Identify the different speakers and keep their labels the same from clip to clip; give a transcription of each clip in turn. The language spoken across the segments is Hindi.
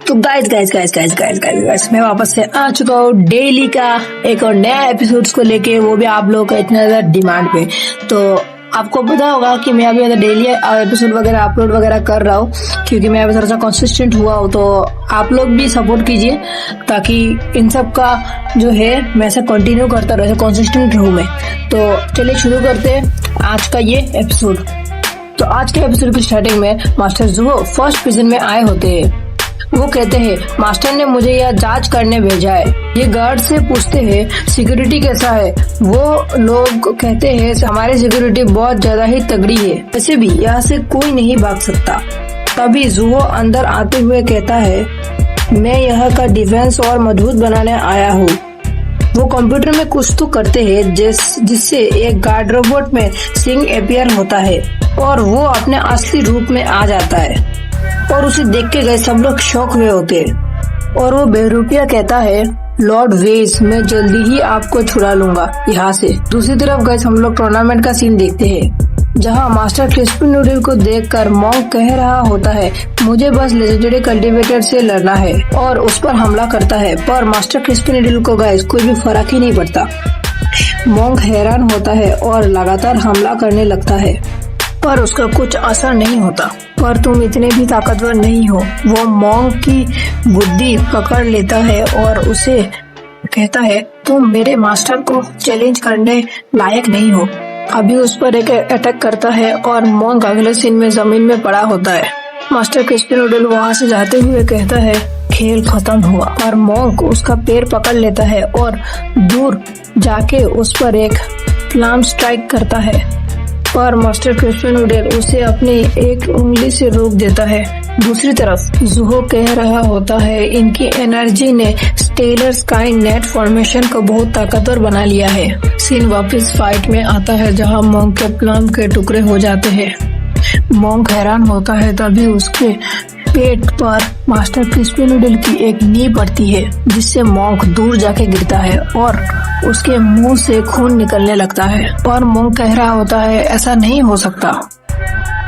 Speaker 1: तो गाइस मैं वापस से आ चुका हूँ डेली का एक और नया एपिसोड्स को लेके, वो भी आप लोगों का इतना ज्यादा डिमांड पे। तो आपको पता होगा कि मैं अभी डेली एपिसोड वगैरह अपलोड वगैरह कर रहा हूँ, क्योंकि मैं अभी थोड़ा सा कंसिस्टेंट हुआ हूँ। तो आप लोग भी सपोर्ट कीजिए ताकि इन सब का जो है मैं ऐसा कंटिन्यू करता रहूँ, कंसिस्टेंट रहूँ मैं। तो चलिए शुरू करते हैं आज का ये एपिसोड। तो आज के एपिसोड की स्टार्टिंग में मास्टर जुहो फर्स्ट प्रिजन में आए होते हैं। वो कहते हैं मास्टर ने मुझे यह जांच करने भेजा है। ये गार्ड से पूछते हैं सिक्योरिटी कैसा है। वो लोग कहते हैं हमारी सिक्योरिटी बहुत ज्यादा ही तगड़ी है, वैसे भी यहाँ से कोई नहीं भाग सकता। तभी जुहो अंदर आते हुए कहता है मैं यहाँ का डिफेंस और मजबूत बनाने आया हूँ। वो कंप्यूटर में कुछ तो करते हैं जिससे एक गार्ड रोबोट में सिंह अपीयर होता है और वो अपने असली रूप में आ जाता है और उसे देख के गए सब लोग शॉक हुए होते हैं। और वो बेरूपिया कहता है लॉर्ड वेज मैं जल्दी ही आपको छुड़ा लूंगा यहाँ से। दूसरी तरफ गए हम लोग टूर्नामेंट का सीन देखते हैं, जहाँ मास्टर क्रिस्पी नूडल को देखकर मॉन्क कह रहा होता है मुझे बस लेजेंडरी कल्टीवेटर से लड़ना है, और उस पर हमला करता है। पर मास्टर क्रिस्पी नूडल को गाइस कोई भी फर्क ही नहीं पड़ता। मॉन्क हैरान होता है और लगातार हमला करने लगता है, पर उसका कुछ असर नहीं होता। पर तुम इतने भी ताकतवर नहीं हो। वो मॉन्क की बुद्धि पकड़ लेता है और उसे कहता है तुम मेरे मास्टर को चैलेंज करने लायक नहीं हो। अभी उस पर एक अटैक करता है और मॉन्क अगले सीन में जमीन में पड़ा होता है। मास्टर क्रिस्पी नूडल वहाँ से जाते हुए कहता है खेल खत्म हुआ। पर मॉन्क उसका पैर पकड़ लेता है और दूर जाके उस पर एक फ्लाम स्ट्राइक करता है, पर मास्टर क्रिस्पी नूडल उसे अपनी एक उंगली से रोक देता है। दूसरी तरफ जुहो कह रहा होता है इनकी एनर्जी ने स्टेलर स्काई नेट फॉर्मेशन को बहुत ताकतवर बना लिया है। सीन वापस फाइट में आता है, जहां मॉन्क के प्लम के टुकड़े हो जाते हैं। मॉन्क हैरान होता है, तभी उसके पेट पर मास्टर क्रिस्पी नूडल की एक नी पड़ती है, जिससे मॉन्क दूर जाके गिरता है और उसके मुंह से खून निकलने लगता है। पर मॉन्क कह रहा होता है ऐसा नहीं हो सकता,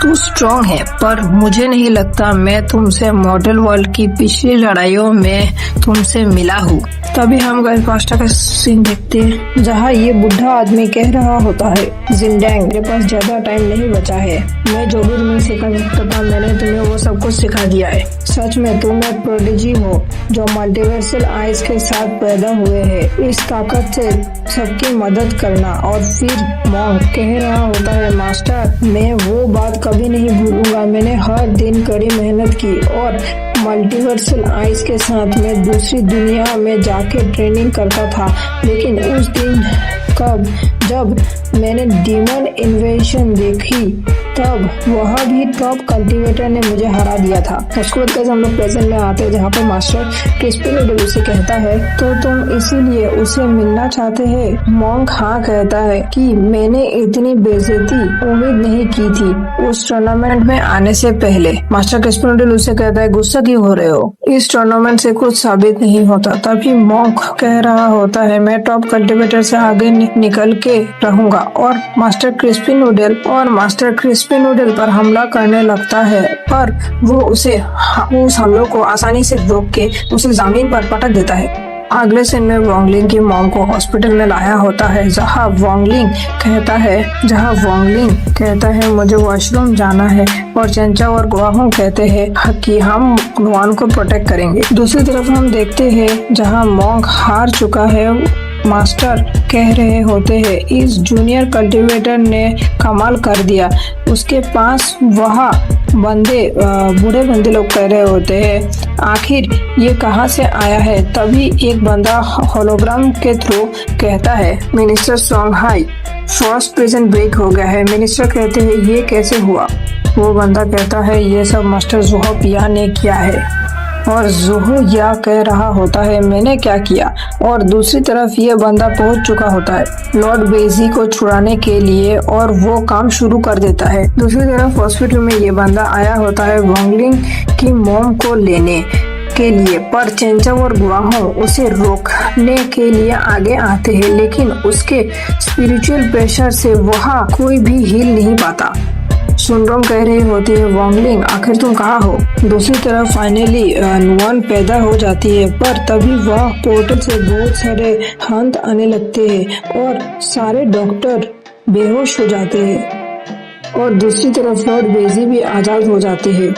Speaker 1: तू स्ट्रॉन्ग है, पर मुझे नहीं लगता मैं तुमसे मॉडल वर्ल्ड की पिछली लड़ाइयों में तुमसे मिला हूँ। तभी हम गए पास्ता का सीन देखते हैं, जहाँ ये बुढ़ा आदमी कह रहा होता है जिंडैंग मेरे पास ज्यादा टाइम नहीं बचा है। मैं जो भी तुम्हें सिखा सकता था मैंने तुम्हें वो सब कुछ सिखा दिया है। सच में तुम एक प्रोडिजी हो जो मल्टीवर्सल आइज के साथ पैदा हुए है। इस ताकत से सबकी मदद करना। और फिर मॉन्क कह रहा होता है मास्टर मैं वो बात कभी नहीं भूलूंगा। मैंने हर दिन कड़ी मेहनत की और मल्टीवर्सल आइज के साथ मैं दूसरी दुनिया में जाके ट्रेनिंग करता था, लेकिन उस दिन जब मैंने डीमन इन्वेशन देखी तब वह भी टॉप कल्टीवेटर ने मुझे हरा दिया था। उसके बाद कैसे हम लोग प्रेजेंट में आते हैं, जहाँ पर मास्टर क्रिस्पी नूडल उसे कहता है तो तुम इसीलिए उसे मिलना चाहते हैं। मॉन्क हाँ कहता है कि मैंने इतनी बेइज्जती उम्मीद नहीं की थी उस टूर्नामेंट में आने से पहले। मास्टर क्रिस्पी नूडल उसे कहता है गुस्सा क्यों हो रहे हो, इस टूर्नामेंट से कुछ साबित नहीं होता। तभी मॉन्क कह रहा होता है मैं टॉप कल्टीवेटर से आगे निकल के रहूंगा, और मास्टर क्रिस्पी नूडल पर हमला करने लगता है, पर वो उस हमलों को आसानी से रोक के उसे जमीन पर पटक देता है। अगले सीन में वोंगलिंग की मॉम को हॉस्पिटल में लाया होता है, जहाँ वोंगलिंग कहता है मुझे वॉशरूम जाना है, और चेंचा और गुआहोंग कहते हैं कि हम गुआन को प्रोटेक्ट करेंगे। दूसरी तरफ हम देखते हैं जहाँ मॉन्क हार चुका है। मास्टर कह रहे होते हैं इस जूनियर कल्टीवेटर ने कमाल कर दिया। उसके पास वहाँ बूढ़े बंदे लोग कह रहे होते हैं आखिर ये कहाँ से आया है। तभी एक बंदा होलोग्राम के थ्रू कहता है मिनिस्टर सोंगहाई फर्स्ट प्रिजन ब्रेक हो गया है। मिनिस्टर कहते हैं ये कैसे हुआ। वो बंदा कहता है ये सब मास्टर जुहो पिया ने किया है, और जुहो या कह रहा होता है मैंने क्या किया। और दूसरी तरफ ये बंदा पहुंच चुका होता है लॉर्ड बेजी को छुड़ाने के लिए, और वो काम शुरू कर देता है। दूसरी तरफ हॉस्पिटल में ये बंदा आया होता है वोंगलिंग की मॉम को लेने के लिए, पर चेंचा और गुआहों उसे रोकने के लिए आगे आते हैं, लेकिन उसके स्पिरिचुअल प्रेशर से वह कोई भी हिल नहीं पाता। सुनरम कह रही होती है, वॉन्गलिंग आखिर तुम कहाँ हो। दूसरी तरफ फाइनली नुआन पैदा हो जाती है, पर तभी वह पोर्टल से बहुत सारे हंत आने लगते हैं और सारे डॉक्टर बेहोश हो जाते हैं और दूसरी तरफ लॉर्ड बेजी भी आजाद हो जाते हैं।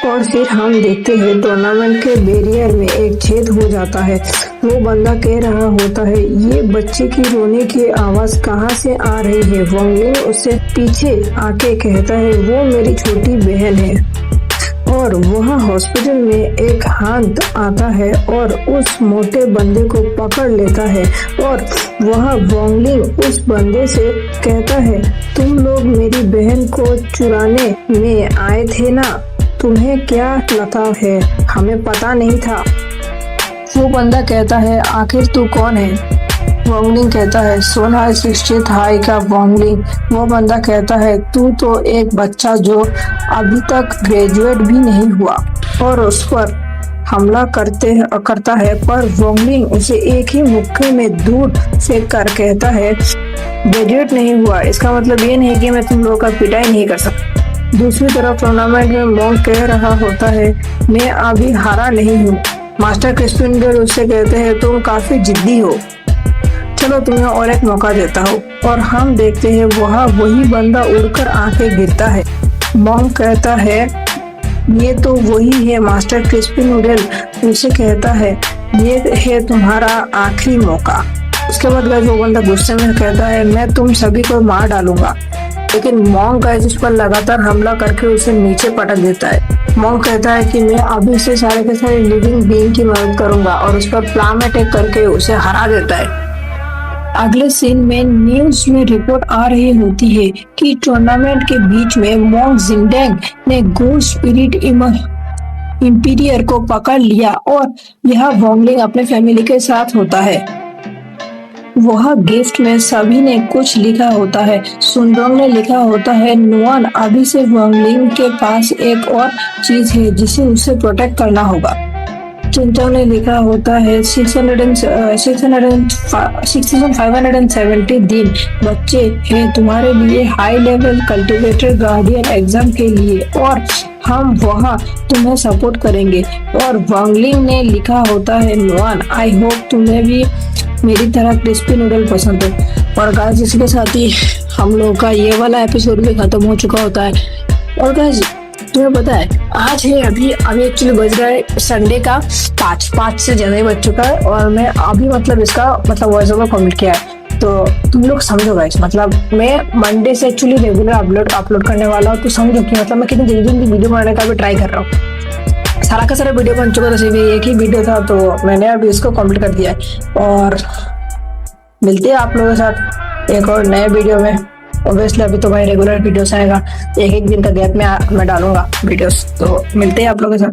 Speaker 1: और फिर हम देखते हैं टूर्नामेंट के बैरियर में एक छेद हो जाता है। वो बंदा कह रहा होता है, ये बच्चे की रोने की आवाज कहाँ से आ रही है। वॉन्गलिंग उससे पीछे आके कहता है, वो मेरी छोटी बहन है। और वहाँ हॉस्पिटल में एक हाथ आता है और उस मोटे बंदे को पकड़ लेता है और वह वॉन्गलिंग उस बंदे से कहता है, तुम लोग मेरी बहन को चुराने में आए थे ना, तुम्हें क्या लता है, हमें पता नहीं था। वो बंदा कहता है, आखिर तू कौन है। वॉन्गलिंग कहता है, सोना 60th हाई का वॉन्गलिंग। वो बंदा कहता है, तू तो एक बच्चा जो अभी तक ग्रेजुएट भी नहीं हुआ। और उस पर हमला करता है, पर वॉन्गलिंग उसे एक ही मुक्के में दूर से कर कहता है, ग्रेजुएट नहीं हुआ इसका मतलब ये नहीं कि मैं तुम लोगों का पिटाई नहीं कर सकता। दूसरी तरफ टूर्नामेंट में मोंग कह रहा होता है, मैं अभी हारा नहीं हूँ। मास्टर क्रिस्पिन डेल उससे कहते हैं, तुम काफी जिद्दी हो, चलो तुम्हें और एक मौका देता हूँ। और हम देखते हैं वहाँ वही बंदा उड़कर आके गिरता है। मोंग कहता है, ये तो वही है मास्टर क्रिस्पिन डेल। उसे कहता है, ये है तुम्हारा आखिरी मौका। उसके बाद वो बंदा गुस्से में कहता है, मैं तुम सभी को मार डालूंगा। लेकिन मोंग गाइस उस पर लगातार हमला करके उसे नीचे पटक देता है। मोंग कहता है कि मैं अभी से सारे के सारे लिविंग बीइंग की मदद करूंगा और उस पर प्लान अटैक करके उसे हरा देता है। अगले सीन में न्यूज में रिपोर्ट आ रही होती है कि टूर्नामेंट के बीच में मोंग जिंगडैंग ने गोस्ट स्पिरिट इंपीरियर को पकड़ लिया और यह वॉन्गलिंग अपने फैमिली के साथ होता है। वह गिफ्ट में सभी ने कुछ लिखा होता है। सुनरम ने लिखा होता है, नुआन अभी से वॉन्गलिंग के पास एक और चीज है जिसे उसे प्रोटेक्ट करना होगा। चिंटम ने लिखा होता है, 6570 दिन बच्चे हैं तुम्हारे लिए high level cultivator guardian exam के लिए और हम वहाँ तुम्हें सपोर्ट करेंगे। और वॉन्गलिंग ने लिखा होता है, नुआन आई होप तुम्हें भी मेरी तरह क्रिस्पी नूडल पसंद है। और गाइस इसके साथ ही हम लोग का ये वाला एपिसोड भी खत्म हो चुका होता है। और गाइस तुम्हें पता है आज है अभी एक्चुअली बज रहा है संडे का 5 से ज्यादा ही बज चुका है और मैं अभी इसका वॉइस ओवर कमेंट किया है। तो तुम लोग समझो गाइस, मैं मंडे से एक्चुअली रेगुलर अपलोड करने वाला हूँ। तो समझो कि मैं कितनी जल्दी वीडियो बनाने का भी ट्राई कर रहा हूँ। सारा का सारा वीडियो बन चुका था, सिर्फ एक ही वीडियो था तो मैंने अभी इसको कंप्लीट कर दिया है। और मिलते हैं आप लोगों के साथ एक और नए वीडियो में। ऑब्वियसली अभी तो भाई रेगुलर वीडियोस आएगा, एक दिन का गैप में मैं डालूंगा वीडियोस। तो मिलते हैं आप लोगों के साथ।